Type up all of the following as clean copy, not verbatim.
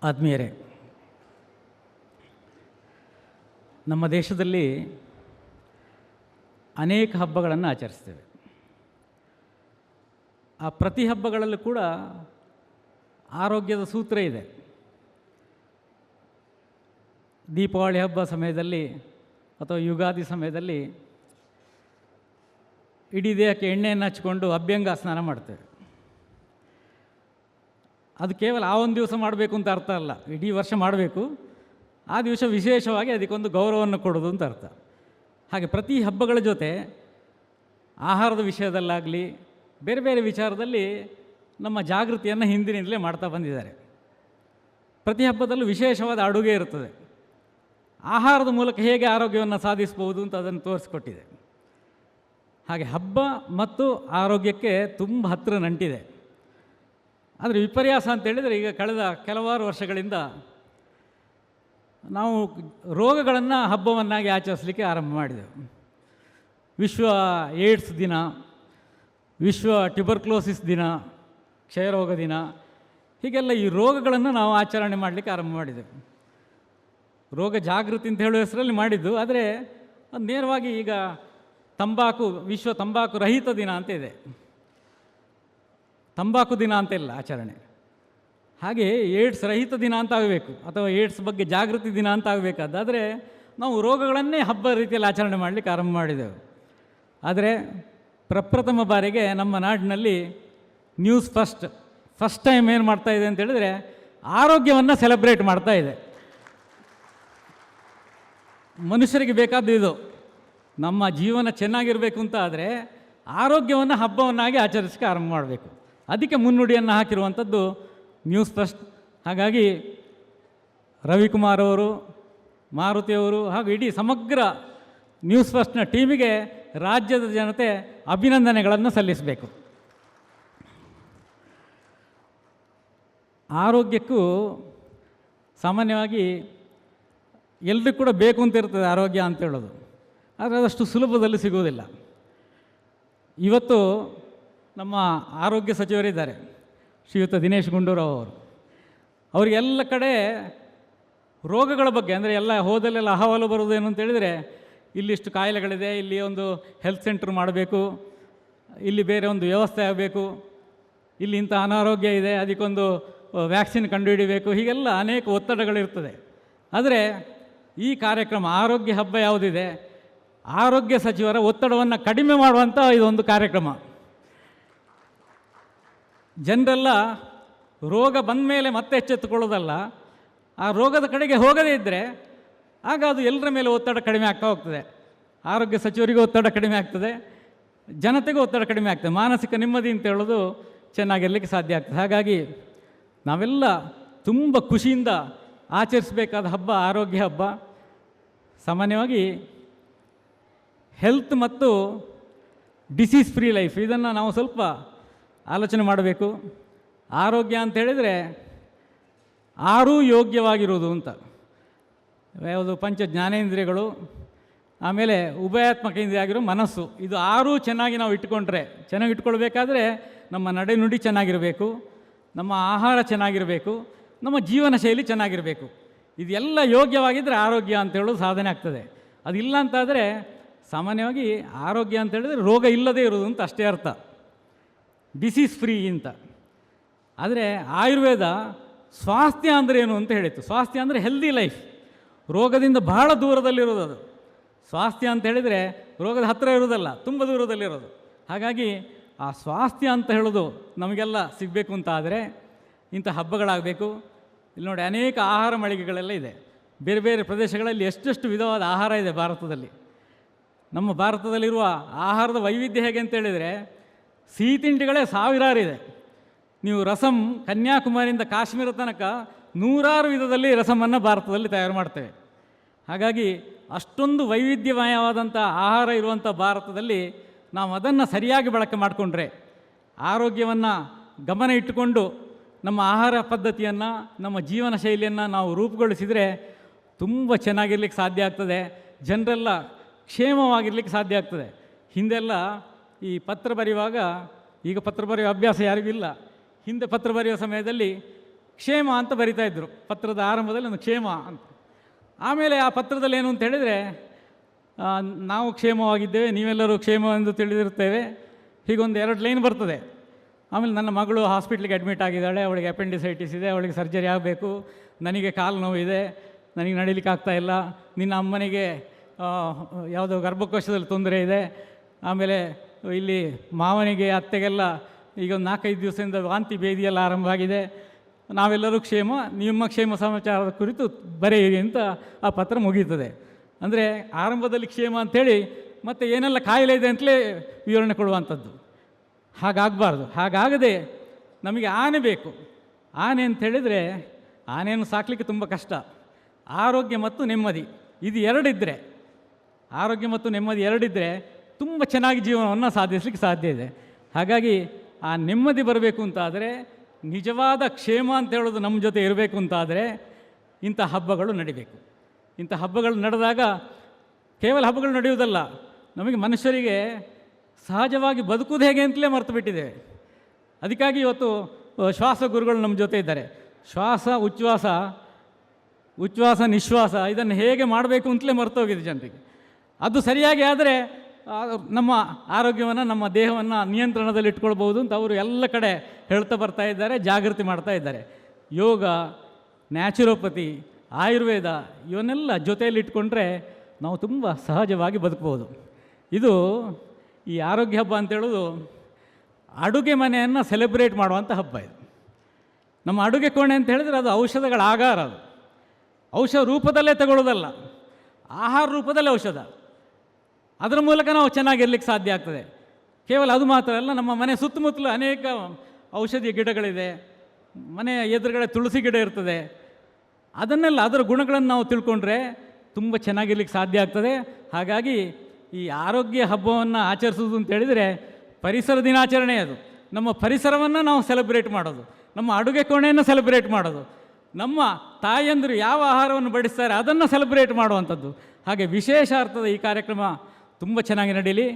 ಆತ್ಮೀಯರೇ, ನಮ್ಮ ದೇಶದಲ್ಲಿ ಅನೇಕ ಹಬ್ಬಗಳನ್ನು ಆಚರಿಸ್ತೇವೆ. ಆ ಪ್ರತಿ ಹಬ್ಬಗಳಲ್ಲೂ ಕೂಡ ಆರೋಗ್ಯದ ಸೂತ್ರ ಇದೆ. ದೀಪಾವಳಿ ಹಬ್ಬ ಸಮಯದಲ್ಲಿ ಅಥವಾ ಯುಗಾದಿ ಸಮಯದಲ್ಲಿ ಇಡೀ ದೇಹಕ್ಕೆ ಎಣ್ಣೆಯನ್ನು ಹಚ್ಕೊಂಡು ಅಭ್ಯಂಗ ಸ್ನಾನ ಮಾಡ್ತೇವೆ. ಅದು ಕೇವಲ ಆ ಒಂದು ದಿವಸ ಮಾಡಬೇಕು ಅಂತ ಅರ್ಥ ಅಲ್ಲ, ಇಡೀ ವರ್ಷ ಮಾಡಬೇಕು. ಆ ದಿವಸ ವಿಶೇಷವಾಗಿ ಅದಕ್ಕೊಂದು ಗೌರವವನ್ನು ಕೊಡೋದು ಅಂತ ಅರ್ಥ. ಹಾಗೆ ಪ್ರತಿ ಹಬ್ಬಗಳ ಜೊತೆ ಆಹಾರದ ವಿಷಯದಲ್ಲಾಗಲಿ ಬೇರೆ ಬೇರೆ ವಿಚಾರದಲ್ಲಿ ನಮ್ಮ ಜಾಗೃತಿಯನ್ನು ಹಿಂದಿನಿಂದಲೇ ಮಾಡ್ತಾ ಬಂದಿದ್ದಾರೆ. ಪ್ರತಿ ಹಬ್ಬದಲ್ಲೂ ವಿಶೇಷವಾದ ಅಡುಗೆ ಇರುತ್ತದೆ. ಆಹಾರದ ಮೂಲಕ ಹೇಗೆ ಆರೋಗ್ಯವನ್ನು ಸಾಧಿಸ್ಬೋದು ಅಂತ ಅದನ್ನು ತೋರಿಸ್ಕೊಟ್ಟಿದೆ. ಹಾಗೆ ಹಬ್ಬ ಮತ್ತು ಆರೋಗ್ಯಕ್ಕೆ ತುಂಬ ಹತ್ತಿರ ನಂಟಿದೆ. ಆದರೆ ವಿಪರ್ಯಾಸ ಅಂತೇಳಿದರೆ, ಈಗ ಕಳೆದ ಕೆಲವಾರು ವರ್ಷಗಳಿಂದ ನಾವು ರೋಗಗಳನ್ನು ಹಬ್ಬವನ್ನಾಗಿ ಆಚರಿಸಲಿಕ್ಕೆ ಆರಂಭ ಮಾಡಿದೆವು. ವಿಶ್ವ ಏಡ್ಸ್ ದಿನ, ವಿಶ್ವ ಟ್ಯುಬರ್ಕ್ಲೋಸಿಸ್ ದಿನ, ಕ್ಷಯರೋಗ ದಿನ, ಹೀಗೆಲ್ಲ ಈ ರೋಗಗಳನ್ನು ನಾವು ಆಚರಣೆ ಮಾಡಲಿಕ್ಕೆ ಆರಂಭ ಮಾಡಿದೆವು. ರೋಗ ಜಾಗೃತಿ ಅಂತ ಹೇಳುವ ಹೆಸರಲ್ಲಿ ಮಾಡಿದ್ದು. ಆದರೆ ಅದು ನೇರವಾಗಿ ಈಗ ವಿಶ್ವ ತಂಬಾಕು ರಹಿತ ದಿನ ಅಂತ ಇದೆ, ತಂಬಾಕು ದಿನ ಅಂತಿಲ್ಲ ಆಚರಣೆ. ಹಾಗೆ ಏಡ್ಸ್ ರಹಿತ ದಿನ ಅಂತ ಆಗಬೇಕು, ಅಥವಾ ಏಡ್ಸ್ ಬಗ್ಗೆ ಜಾಗೃತಿ ದಿನ ಅಂತ ಆಗಬೇಕಾದ್ರೆ ನಾವು ರೋಗಗಳನ್ನೇ ಹಬ್ಬ ರೀತಿಯಲ್ಲಿ ಆಚರಣೆ ಮಾಡಲಿಕ್ಕೆ ಆರಂಭ ಮಾಡಿದೆವು. ಆದರೆ ಪ್ರಪ್ರಥಮ ಬಾರಿಗೆ ನಮ್ಮ ನಾಡಿನಲ್ಲಿ ನ್ಯೂಸ್ ಫಸ್ಟ್ ಟೈಮ್ ಏನು ಮಾಡ್ತಾಯಿದೆ ಅಂತ ಹೇಳಿದರೆ, ಆರೋಗ್ಯವನ್ನು ಸೆಲೆಬ್ರೇಟ್ ಮಾಡ್ತಾ ಇದೆ. ಮನುಷ್ಯರಿಗೆ ಬೇಕಾದ್ದು ಇದು. ನಮ್ಮ ಜೀವನ ಚೆನ್ನಾಗಿರಬೇಕು ಅಂತ ಆದರೆ ಆರೋಗ್ಯವನ್ನು ಹಬ್ಬವನ್ನಾಗಿ ಆಚರಿಸೋಕ್ಕೆ ಆರಂಭ ಮಾಡಬೇಕು. ಅದಕ್ಕೆ ಮುನ್ನುಡಿಯನ್ನು ಹಾಕಿರುವಂಥದ್ದು ನ್ಯೂಸ್ ಫಸ್ಟ್. ಹಾಗಾಗಿ ರವಿಕುಮಾರ್ ಅವರು, ಮಾರುತಿಯವರು ಹಾಗೂ ಇಡೀ ಸಮಗ್ರ ನ್ಯೂಸ್ ಫಸ್ಟ್ನ ಟೀಮಿಗೆ ರಾಜ್ಯದ ಜನತೆ ಅಭಿನಂದನೆಗಳನ್ನು ಸಲ್ಲಿಸಬೇಕು. ಆರೋಗ್ಯಕ್ಕೂ ಸಾಮಾನ್ಯವಾಗಿ ಎಲ್ರಿಗೂ ಕೂಡ ಬೇಕು ಅಂತ ಇರ್ತದೆ ಆರೋಗ್ಯ ಅಂತ ಹೇಳೋದು. ಆದರೆ ಅದಷ್ಟು ಸುಲಭದಲ್ಲಿ ಸಿಗೋದಿಲ್ಲ. ಇವತ್ತು ನಮ್ಮ ಆರೋಗ್ಯ ಸಚಿವರಿದ್ದಾರೆ, ಶ್ರೀಯುತ ದಿನೇಶ್ ಗುಂಡೂರಾವ್ ಅವರು. ಅವರಿಗೆಲ್ಲ ಕಡೆ ರೋಗಗಳ ಬಗ್ಗೆ, ಅಂದರೆ ಎಲ್ಲ ಹೋದಲ್ಲೆಲ್ಲ ಅಹವಾಲು ಬರೋದು ಏನು ಅಂತೇಳಿದರೆ, ಇಲ್ಲಿಷ್ಟು ಕಾಯಿಲೆಗಳಿದೆ, ಇಲ್ಲಿ ಒಂದು ಹೆಲ್ತ್ ಸೆಂಟ್ರ್ ಮಾಡಬೇಕು, ಇಲ್ಲಿ ಬೇರೆ ಒಂದು ವ್ಯವಸ್ಥೆ ಆಗಬೇಕು, ಇಲ್ಲಿ ಇಂಥ ಅನಾರೋಗ್ಯ ಇದೆ, ಅದಕ್ಕೊಂದು ವ್ಯಾಕ್ಸಿನ್ ಕಂಡುಹಿಡಿಬೇಕು, ಹೀಗೆಲ್ಲ ಅನೇಕ ಒತ್ತಡಗಳಿರ್ತದೆ. ಆದರೆ ಈ ಕಾರ್ಯಕ್ರಮ ಆರೋಗ್ಯ ಹಬ್ಬ ಯಾವುದಿದೆ, ಆರೋಗ್ಯ ಸಚಿವರ ಒತ್ತಡವನ್ನು ಕಡಿಮೆ ಮಾಡುವಂಥ ಇದೊಂದು ಕಾರ್ಯಕ್ರಮ. ಜನರೆಲ್ಲ ರೋಗ ಬಂದ ಮೇಲೆ ಮತ್ತೆ ಎಚ್ಚೆತ್ತುಕೊಳ್ಳೋದಲ್ಲ, ಆ ರೋಗದ ಕಡೆಗೆ ಹೋಗದೇ ಇದ್ದರೆ ಆಗ ಅದು ಎಲ್ಲರ ಮೇಲೆ ಒತ್ತಡ ಕಡಿಮೆ ಆಗ್ತಾ ಹೋಗ್ತದೆ. ಆರೋಗ್ಯ ಸಚಿವರಿಗೂ ಒತ್ತಡ ಕಡಿಮೆ ಆಗ್ತದೆ, ಜನತೆಗೂ ಒತ್ತಡ ಕಡಿಮೆ ಆಗ್ತದೆ, ಮಾನಸಿಕ ನೆಮ್ಮದಿ ಅಂತ ಹೇಳೋದು ಚೆನ್ನಾಗಿರಲಿಕ್ಕೆ ಸಾಧ್ಯ ಆಗ್ತದೆ. ಹಾಗಾಗಿ ನಾವೆಲ್ಲ ತುಂಬ ಖುಷಿಯಿಂದ ಆಚರಿಸಬೇಕಾದ ಹಬ್ಬ ಆರೋಗ್ಯ ಹಬ್ಬ. ಸಾಮಾನ್ಯವಾಗಿ ಹೆಲ್ತ್ ಮತ್ತು ಡಿಸೀಸ್ ಫ್ರೀ ಲೈಫ್, ಇದನ್ನು ನಾವು ಸ್ವಲ್ಪ ಆಲೋಚನೆ ಮಾಡಬೇಕು. ಆರೋಗ್ಯ ಅಂತ ಹೇಳಿದರೆ ಆರೂ ಯೋಗ್ಯವಾಗಿರುವುದು ಅಂತ. ಯಾವುದು ಪಂಚ ಜ್ಞಾನೇಂದ್ರಿಯಗಳು, ಆಮೇಲೆ ಉಭಯಾತ್ಮಕ ಇಂದ್ರಿಯ ಆಗಿರೋ ಮನಸ್ಸು, ಇದು ಆರೂ ಚೆನ್ನಾಗಿ ನಾವು ಚೆನ್ನಾಗಿ ಇಟ್ಕೊಳ್ಬೇಕಾದ್ರೆ ನಮ್ಮ ನಡೆನುಡಿ ಚೆನ್ನಾಗಿರಬೇಕು, ನಮ್ಮ ಆಹಾರ ಚೆನ್ನಾಗಿರಬೇಕು, ನಮ್ಮ ಜೀವನ ಶೈಲಿ ಚೆನ್ನಾಗಿರಬೇಕು. ಇದೆಲ್ಲ ಯೋಗ್ಯವಾಗಿದ್ದರೆ ಆರೋಗ್ಯ ಅಂತ ಹೇಳೋದು ಸಾಧನೆ ಆಗ್ತದೆ. ಅದಿಲ್ಲ ಅಂತಾದರೆ ಸಾಮಾನ್ಯವಾಗಿ ಆರೋಗ್ಯ ಅಂತ ಹೇಳಿದರೆ ರೋಗ ಇಲ್ಲದೇ ಇರೋದು ಅಂತ ಅಷ್ಟೇ ಅರ್ಥ, ಡಿಸೀಸ್ ಫ್ರೀ ಅಂತ. ಆದರೆ ಆಯುರ್ವೇದ ಸ್ವಾಸ್ಥ್ಯ ಅಂದರೆ ಏನು ಅಂತ ಹೇಳಿತ್ತು. ಸ್ವಾಸ್ಥ್ಯ ಅಂದರೆ ಹೆಲ್ದಿ ಲೈಫ್, ರೋಗದಿಂದ ಬಹಳ ದೂರದಲ್ಲಿರೋದು ಅದು. ಸ್ವಾಸ್ಥ್ಯ ಅಂತ ಹೇಳಿದರೆ ರೋಗದ ಹತ್ತಿರ ಇರೋದಲ್ಲ, ತುಂಬ ದೂರದಲ್ಲಿರೋದು. ಹಾಗಾಗಿ ಆ ಸ್ವಾಸ್ಥ್ಯ ಅಂತ ಹೇಳೋದು ನಮಗೆಲ್ಲ ಸಿಗಬೇಕು ಅಂತ ಆದರೆ ಇಂಥ ಹಬ್ಬಗಳಾಗಬೇಕು. ಇಲ್ಲಿ ನೋಡಿ, ಅನೇಕ ಆಹಾರ ಮಳಿಗೆಗಳೆಲ್ಲ ಇದೆ. ಬೇರೆ ಬೇರೆ ಪ್ರದೇಶಗಳಲ್ಲಿ ಎಷ್ಟೆಷ್ಟು ವಿಧವಾದ ಆಹಾರ ಇದೆ ಭಾರತದಲ್ಲಿ. ನಮ್ಮ ಭಾರತದಲ್ಲಿರುವ ಆಹಾರದ ವೈವಿಧ್ಯ ಹೇಗೆ ಅಂತೇಳಿದರೆ, ಸಿಹಿ ತಿಂಡಿಗಳೇ ಸಾವಿರಾರಿದೆ. ನೀವು ರಸಮ್, ಕನ್ಯಾಕುಮಾರಿಯಿಂದ ಕಾಶ್ಮೀರ ತನಕ ನೂರಾರು ವಿಧದಲ್ಲಿ ರಸಮನ್ನು ಭಾರತದಲ್ಲಿ ತಯಾರು ಮಾಡ್ತೇವೆ. ಹಾಗಾಗಿ ಅಷ್ಟೊಂದು ವೈವಿಧ್ಯಮಯವಾದಂಥ ಆಹಾರ ಇರುವಂಥ ಭಾರತದಲ್ಲಿ ನಾವು ಅದನ್ನು ಸರಿಯಾಗಿ ಬಳಕೆ ಮಾಡಿಕೊಂಡ್ರೆ, ಆರೋಗ್ಯವನ್ನು ಗಮನ ಇಟ್ಟುಕೊಂಡು ನಮ್ಮ ಆಹಾರ ಪದ್ಧತಿಯನ್ನು, ನಮ್ಮ ಜೀವನ ಶೈಲಿಯನ್ನು ನಾವು ರೂಪುಗೊಳಿಸಿದರೆ ತುಂಬ ಚೆನ್ನಾಗಿರ್ಲಿಕ್ಕೆ ಸಾಧ್ಯ ಆಗ್ತದೆ. ಜನರೆಲ್ಲ ಕ್ಷೇಮವಾಗಿರ್ಲಿಕ್ಕೆ ಸಾಧ್ಯ ಆಗ್ತದೆ. ಹಿಂದೆಲ್ಲ ಈ ಪತ್ರ ಬರೆಯುವಾಗ, ಈಗ ಪತ್ರ ಬರೆಯುವ ಅಭ್ಯಾಸ ಯಾರಿಗೂ ಇಲ್ಲ, ಹಿಂದೆ ಪತ್ರ ಬರೆಯುವ ಸಮಯದಲ್ಲಿ ಕ್ಷೇಮ ಅಂತ ಬರಿತಾ ಇದ್ದರು ಪತ್ರದ ಆರಂಭದಲ್ಲಿ, ಒಂದು ಕ್ಷೇಮ ಅಂತ. ಆಮೇಲೆ ಆ ಪತ್ರದಲ್ಲಿ ಏನು ಅಂತ ಹೇಳಿದರೆ, ನಾವು ಕ್ಷೇಮವಾಗಿದ್ದೇವೆ, ನೀವೆಲ್ಲರೂ ಕ್ಷೇಮವೆಂದು ತಿಳಿದಿರುತ್ತೇವೆ, ಹೀಗೊಂದು 2 ಲೈನ್ ಬರ್ತದೆ. ಆಮೇಲೆ ನನ್ನ ಮಗಳು ಹಾಸ್ಪಿಟ್ಲಿಗೆ ಅಡ್ಮಿಟ್ ಆಗಿದ್ದಾಳೆ, ಅವಳಿಗೆ ಅಪೆಂಡಿಸೈಟಿಸ್ ಇದೆ, ಅವಳಿಗೆ ಸರ್ಜರಿ ಆಗಬೇಕು, ನನಗೆ ಕಾಲು ನೋವಿದೆ, ನನಗೆ ನಡೀಲಿಕ್ಕೆ ಆಗ್ತಾಯಿಲ್ಲ, ನಿನ್ನ ಅಮ್ಮನಿಗೆ ಯಾವುದೋ ಗರ್ಭಕೋಶದಲ್ಲಿ ತೊಂದರೆ ಇದೆ, ಆಮೇಲೆ ಇಲ್ಲಿ ಮಾವನಿಗೆ ಅತ್ತೆಗೆಲ್ಲ ಈಗ ಒಂದು 4-5 ದಿವಸದಿಂದ ವಾಂತಿ ಭೇದಿಯೆಲ್ಲ ಆರಂಭ ಆಗಿದೆ, ನಾವೆಲ್ಲರೂ ಕ್ಷೇಮ, ನಿಮ್ಮ ಕ್ಷೇಮ ಸಮಾಚಾರದ ಕುರಿತು ಬರೆಯಿರಿ ಅಂತ ಆ ಪತ್ರ ಮುಗೀತದೆ. ಅಂದರೆ ಆರಂಭದಲ್ಲಿ ಕ್ಷೇಮ ಅಂಥೇಳಿ ಮತ್ತು ಏನೆಲ್ಲ ಕಾಯಿಲೆ ಇದೆ ಅಂತಲೇ ವಿವರಣೆ ಕೊಡುವಂಥದ್ದು. ಹಾಗಾಗಬಾರ್ದು. ಹಾಗಾಗದೆ ನಮಗೆ ಆನೆ ಬೇಕು. ಆನೆ ಅಂಥೇಳಿದರೆ ಆನೆಯನ್ನು ಸಾಕಲಿಕ್ಕೆ ತುಂಬ ಕಷ್ಟ. ಆರೋಗ್ಯ ಮತ್ತು ನೆಮ್ಮದಿ ಇದು 2 ಇದ್ದರೆ, ಆರೋಗ್ಯ ಮತ್ತು ನೆಮ್ಮದಿ 2 ಇದ್ದರೆ ತುಂಬ ಚೆನ್ನಾಗಿ ಜೀವನವನ್ನು ಸಾಧಿಸಲಿಕ್ಕೆ ಸಾಧ್ಯ ಇದೆ. ಹಾಗಾಗಿ ಆ ನೆಮ್ಮದಿ ಬರಬೇಕು ಅಂತಾದರೆ, ನಿಜವಾದ ಕ್ಷೇಮ ಅಂತ ಹೇಳೋದು ನಮ್ಮ ಜೊತೆ ಇರಬೇಕು ಅಂತಾದರೆ ಇಂಥ ಹಬ್ಬಗಳು ನಡಿಬೇಕು. ಇಂಥ ಹಬ್ಬಗಳು ನಡೆದಾಗ ಕೇವಲ ಹಬ್ಬಗಳು ನಡೆಯುವುದಲ್ಲ, ನಮಗೆ ಮನುಷ್ಯರಿಗೆ ಸಹಜವಾಗಿ ಬದುಕುವುದು ಹೇಗೆ ಅಂತಲೇ ಮರೆತು ಬಿಟ್ಟಿದ್ದೇವೆ. ಅದಕ್ಕಾಗಿ ಇವತ್ತು ಶ್ವಾಸ ಗುರುಗಳು ನಮ್ಮ ಜೊತೆ ಇದ್ದಾರೆ. ಶ್ವಾಸ ಉಚ್ಛ್ವಾಸ, ಉಚ್ಛ್ವಾಸ ನಿಶ್ವಾಸ ಇದನ್ನು ಹೇಗೆ ಮಾಡಬೇಕು ಅಂತಲೇ ಮರೆತೋಗಿದೆ ಜನರಿಗೆ. ಅದು ಸರಿಯಾಗಿ ಆದರೆ ನಮ್ಮ ಆರೋಗ್ಯವನ್ನು, ನಮ್ಮ ದೇಹವನ್ನು ನಿಯಂತ್ರಣದಲ್ಲಿ ಇಟ್ಕೊಳ್ಬೋದು ಅಂತ ಅವರು ಎಲ್ಲ ಕಡೆ ಹೇಳ್ತಾ ಬರ್ತಾ ಇದ್ದಾರೆ, ಜಾಗೃತಿ ಮಾಡ್ತಾ ಇದ್ದಾರೆ. ಯೋಗ, ನ್ಯಾಚುರೋಪತಿ, ಆಯುರ್ವೇದ ಇವನ್ನೆಲ್ಲ ಜೊತೆಯಲ್ಲಿ ಇಟ್ಕೊಂಡ್ರೆ ನಾವು ತುಂಬ ಸಹಜವಾಗಿ ಬದುಕ್ಬೋದು. ಇದು ಈ ಆರೋಗ್ಯ ಹಬ್ಬ ಅಂತೇಳೋದು ಅಡುಗೆ ಮನೆಯನ್ನು ಸೆಲೆಬ್ರೇಟ್ ಮಾಡುವಂಥ ಹಬ್ಬ ಇದು. ನಮ್ಮ ಅಡುಗೆ ಕೋಣೆ ಅಂತ ಹೇಳಿದರೆ ಅದು ಔಷಧಗಳ ಆಗಾರ. ಅದು ಔಷಧ ರೂಪದಲ್ಲೇ ತಗೊಳ್ಳೋದಲ್ಲ, ಆಹಾರ ರೂಪದಲ್ಲೇ ಔಷಧ. ಅದರ ಮೂಲಕ ನಾವು ಚೆನ್ನಾಗಿರ್ಲಿಕ್ಕೆ ಸಾಧ್ಯ ಆಗ್ತದೆ. ಕೇವಲ ಅದು ಮಾತ್ರ ಅಲ್ಲ, ನಮ್ಮ ಮನೆ ಸುತ್ತಮುತ್ತಲು ಅನೇಕ ಔಷಧಿಯ ಗಿಡಗಳಿದೆ, ಮನೆಯ ಎದುರುಗಡೆ ತುಳಸಿ ಗಿಡ ಇರ್ತದೆ. ಅದನ್ನೆಲ್ಲ, ಅದರ ಗುಣಗಳನ್ನು ನಾವು ತಿಳ್ಕೊಂಡ್ರೆ ತುಂಬ ಚೆನ್ನಾಗಿರ್ಲಿಕ್ಕೆ ಸಾಧ್ಯ ಆಗ್ತದೆ. ಹಾಗಾಗಿ ಈ ಆರೋಗ್ಯ ಹಬ್ಬವನ್ನು ಆಚರಿಸೋದು ಅಂತೇಳಿದರೆ ಪರಿಸರ ದಿನಾಚರಣೆ. ಅದು ನಮ್ಮ ಪರಿಸರವನ್ನು ನಾವು ಸೆಲೆಬ್ರೇಟ್ ಮಾಡೋದು, ನಮ್ಮ ಅಡುಗೆ ಕೋಣೆಯನ್ನು ಸೆಲೆಬ್ರೇಟ್ ಮಾಡೋದು, ನಮ್ಮ ತಾಯಂದಿರು ಯಾವ ಆಹಾರವನ್ನು ಬಡಿಸ್ತಾರೆ ಅದನ್ನು ಸೆಲೆಬ್ರೇಟ್ ಮಾಡುವಂಥದ್ದು. ಹಾಗೆ ವಿಶೇಷ ಅರ್ಥದ ಈ ಕಾರ್ಯಕ್ರಮ ತುಂಬ ಚೆನ್ನಾಗಿ ನಡೀಲಿ.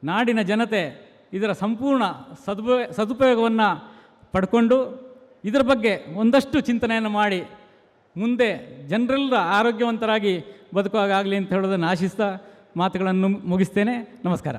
ನಾಡಿನ ಜನತೆ ಇದರ ಸಂಪೂರ್ಣ ಸದುಪಯೋಗವನ್ನು ಪಡ್ಕೊಂಡು ಇದರ ಬಗ್ಗೆ ಒಂದಷ್ಟು ಚಿಂತನೆಯನ್ನು ಮಾಡಿ ಮುಂದೆ ಜನರೆಲ್ಲರ ಆರೋಗ್ಯವಂತರಾಗಿ ಬದುಕುವಾಗಲಿ ಅಂತ ಹೇಳೋದನ್ನು ಆಶಿಸ್ತಾ ಮಾತುಗಳನ್ನು ಮುಗಿಸ್ತೇನೆ. ನಮಸ್ಕಾರ.